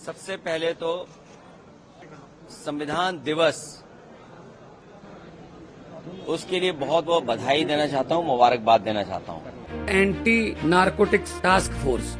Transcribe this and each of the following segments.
सबसे पहले तो संविधान दिवस उसके लिए बहुत बहुत बधाई देना चाहता हूं, मुबारकबाद देना चाहता हूं। Anti narcotics task force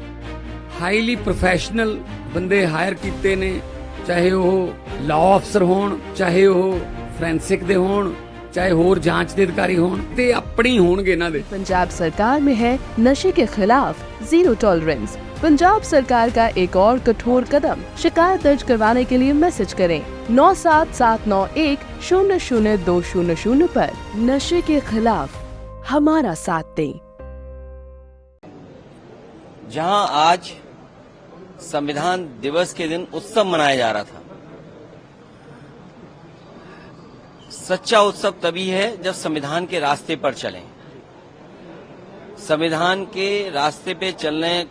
highly professional बंदे हायर कीते ने, चाहे वो लॉ अफसर होण, चाहे वो फोरेंसिक दे होण, चाहे होर जांच दे अधिकारी होण, ते अपनी होणगे इन्हां दे। पंजाब सरकार में है नशे के खिलाफ जीरो टॉलरेंस। पंजाब सरकार का एक और कठोर कदम। शिकायत दर्ज करवाने के लिए मैसेज करें 9779100200 पर। नशे के खिलाफ हमारा साथ दें। जहां आज संविधान दिवस के दिन उत्सव मनाया जा रहा था, सच्चा उत्सव तभी है जब संविधान के रास्ते पर चलें। संविधान के रास्ते पे चलने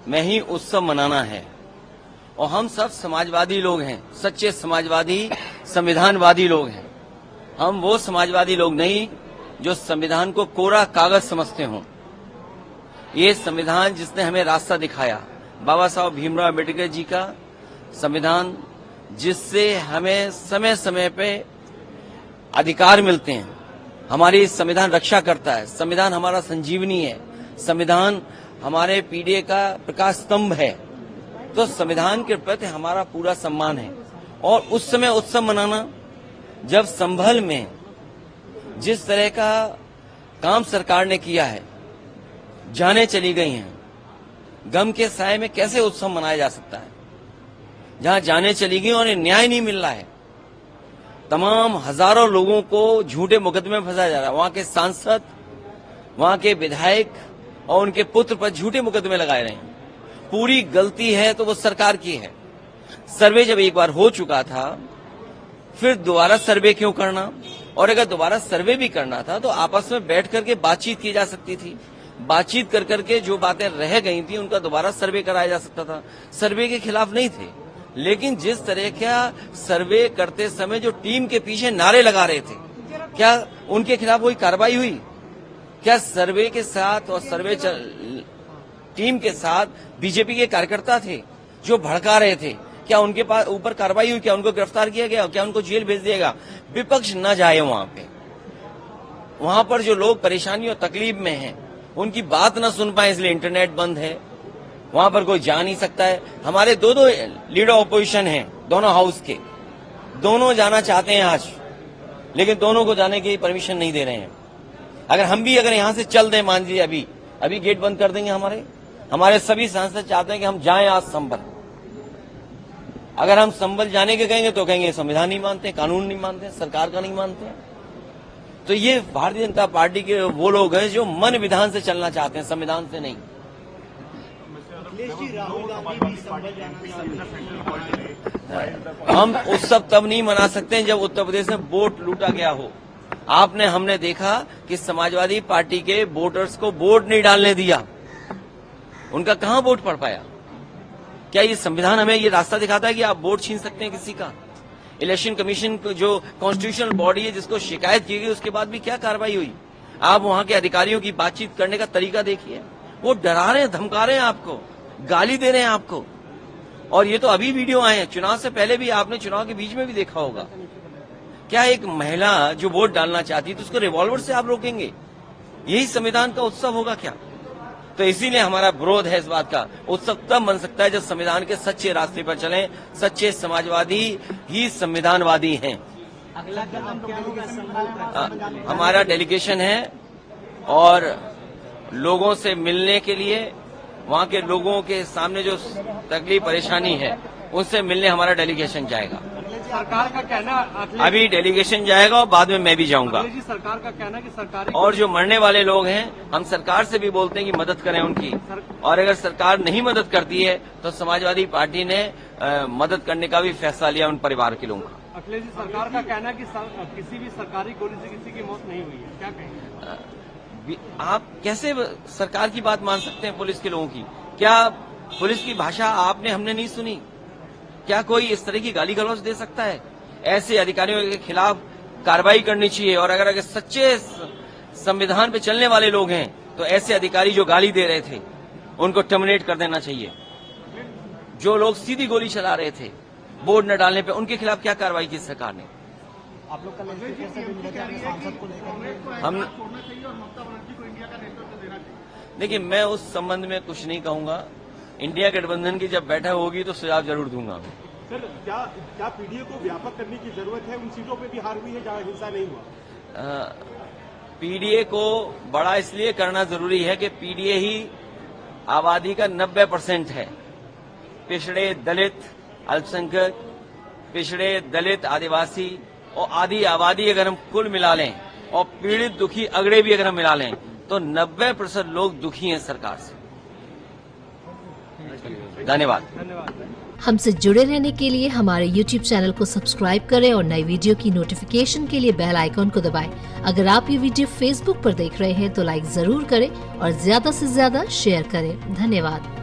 में ही उत्सव मनाना है। और हम सब समाजवादी लोग हैं, सच्चे समाजवादी, संविधानवादी लोग हैं। हम वो समाजवादी लोग नहीं जो संविधान को कोरा कागज समझते हों। ये संविधान जिसने हमें रास्ता दिखाया, बाबा साहब भीमराव अम्बेडकर जी का संविधान, जिससे हमें समय समय पे अधिकार मिलते हैं। हमारी संविधान रक्षा करता है। संविधान हमारा संजीवनी है। संविधान हमारे पीढ़ी का प्रकाश स्तंभ है। तो संविधान के प्रति हमारा पूरा सम्मान है। और उस समय उत्सव मनाना जब संभल में जिस तरह का काम सरकार ने किया है, जाने चली गई हैं, गम के साए में कैसे उत्सव मनाया जा सकता है जहां जाने चली गई और न्याय नहीं मिल रहा है। तमाम हजारों लोगों को झूठे मुकदमे में फंसाया जा रहा है। वहां के सांसद, वहां के विधायक और उनके पुत्र पर झूठे मुकदमे लगाए रहे हैं। पूरी गलती है तो वो सरकार की है। सर्वे जब एक बार हो चुका था, फिर दोबारा सर्वे क्यों करना? और अगर दोबारा सर्वे भी करना था तो आपस में बैठ करके बातचीत की जा सकती थी। बातचीत कर करके जो बातें रह गई थी उनका दोबारा सर्वे कराया जा सकता था। सर्वे के खिलाफ नहीं थे, लेकिन जिस तरह का सर्वे करते समय जो टीम के पीछे नारे लगा रहे थे, क्या उनके खिलाफ कोई कार्रवाई हुई? क्या सर्वे के साथ और सर्वे टीम के साथ बीजेपी के कार्यकर्ता थे जो भड़का रहे थे? क्या उनके पास ऊपर कार्रवाई हुई? क्या उनको गिरफ्तार किया गया? क्या उनको जेल भेज दिया गया? विपक्ष न जाए वहां पे। वहां पर जो लोग परेशानी और तकलीफ में हैं, उनकी बात न सुन पाए, इसलिए इंटरनेट बंद है। वहां पर कोई जा नहीं सकता है। हमारे दो लीडर ऑपोजिशन हैं, दोनों हाउस के, दोनों जाना चाहते हैं आज, लेकिन दोनों को जाने की परमिशन नहीं दे रहे हैं। अगर हम भी यहां से चल दें, मान लीजिए अभी गेट बंद कर देंगे, हमारे सभी सांसद चाहते हैं कि हम जाएं आज संभल। अगर हम संभल जाने के कहेंगे तो कहेंगे संविधान नहीं मानते, कानून नहीं मानते, सरकार का नहीं मानते। तो ये भारतीय जनता पार्टी के वो लोग हैं जो मन विधान से चलना चाहते हैं, संविधान से नहीं। हम उत्सव तब नहीं मना सकते हैं जब उत्तर प्रदेश में वोट लूटा गया हो। हमने देखा कि समाजवादी पार्टी के वोटर्स को वोट नहीं डालने दिया। उनका कहां वोट पड़ पाया? क्या ये संविधान हमें ये रास्ता दिखाता है कि आप वोट छीन सकते हैं किसी का? इलेक्शन कमीशन जो कॉन्स्टिट्यूशनल बॉडी है, जिसको शिकायत की गई, उसके बाद भी क्या कार्रवाई हुई? आप वहां के अधिकारियों की बातचीत करने का तरीका देखिए। वो डरा रहे हैं, धमका रहे हैं आपको, गाली दे रहे हैं आपको। और ये तो अभी वीडियो आए हैं, चुनाव से पहले भी आपने चुनाव के बीच में भी देखा होगा। क्या एक महिला जो वोट डालना चाहती है तो उसको रिवॉल्वर से आप रोकेंगे? यही संविधान का उत्सव होगा क्या? तो इसीलिए हमारा विरोध है इस बात का। उत्सव तब बन सकता है जब संविधान के सच्चे रास्ते पर चलें। सच्चे समाजवादी ही संविधानवादी हैं। हमारा डेलीगेशन है और लोगों से मिलने के लिए, वहां के लोगों के सामने जो तकलीफ परेशानी है उससे मिलने हमारा डेलीगेशन जाएगा। सरकार का कहना, अभी डेलीगेशन जाएगा और बाद में मैं भी जाऊंगा। सरकार का कहना कि सरकारी और जो मरने वाले लोग हैं, हम सरकार से भी बोलते हैं कि मदद करें उनकी। और अगर सरकार नहीं मदद करती है तो समाजवादी पार्टी ने मदद करने का भी फैसला लिया उन परिवार के लोगों का। अखिलेश जी, सरकार का कहना है कि किसी भी सरकारी गोली से किसी की मौत नहीं हुई है, क्या कहेंगे? आप कैसे सरकार की बात मान सकते हैं पुलिस के लोगों की? क्या पुलिस की भाषा हमने नहीं सुनी? क्या कोई इस तरह की गाली गलौज दे सकता है? ऐसे अधिकारियों के खिलाफ कार्रवाई करनी चाहिए। और अगर सच्चे संविधान पे चलने वाले लोग हैं तो ऐसे अधिकारी जो गाली दे रहे थे उनको टर्मिनेट कर देना चाहिए। जो लोग सीधी गोली चला रहे थे बोर्ड न डालने पे, उनके खिलाफ क्या कार्रवाई की सरकार ने? आप लोग कल कैसे भी मिले थे अपने सांसद को लेकर? हम देखिए, मैं उस संबंध में कुछ नहीं कहूंगा। इंडिया गठबंधन की जब बैठक होगी तो सुझाव जरूर दूंगा। सर, क्या पीडीए को व्यापक करने की जरूरत है? उन सीटों पे भी हार हुई है जहां हिंसा नहीं हुआ। पीडीए को बड़ा इसलिए करना जरूरी है कि पीडीए ही आबादी का 90% है। पिछड़े, दलित, अल्पसंख्यक, पिछड़े, दलित, आदिवासी और आधी आबादी अगर हम कुल मिला लें और पीड़ित, दुखी, अगड़े भी अगर हम मिला लें तो 90% लोग दुखी हैं सरकार से। धन्यवाद। हमसे जुड़े रहने के लिए हमारे YouTube चैनल को सब्सक्राइब करें और नई वीडियो की नोटिफिकेशन के लिए बेल आइकॉन को दबाएं। अगर आप ये वीडियो Facebook पर देख रहे हैं तो लाइक जरूर करें और ज्यादा से ज्यादा शेयर करें। धन्यवाद।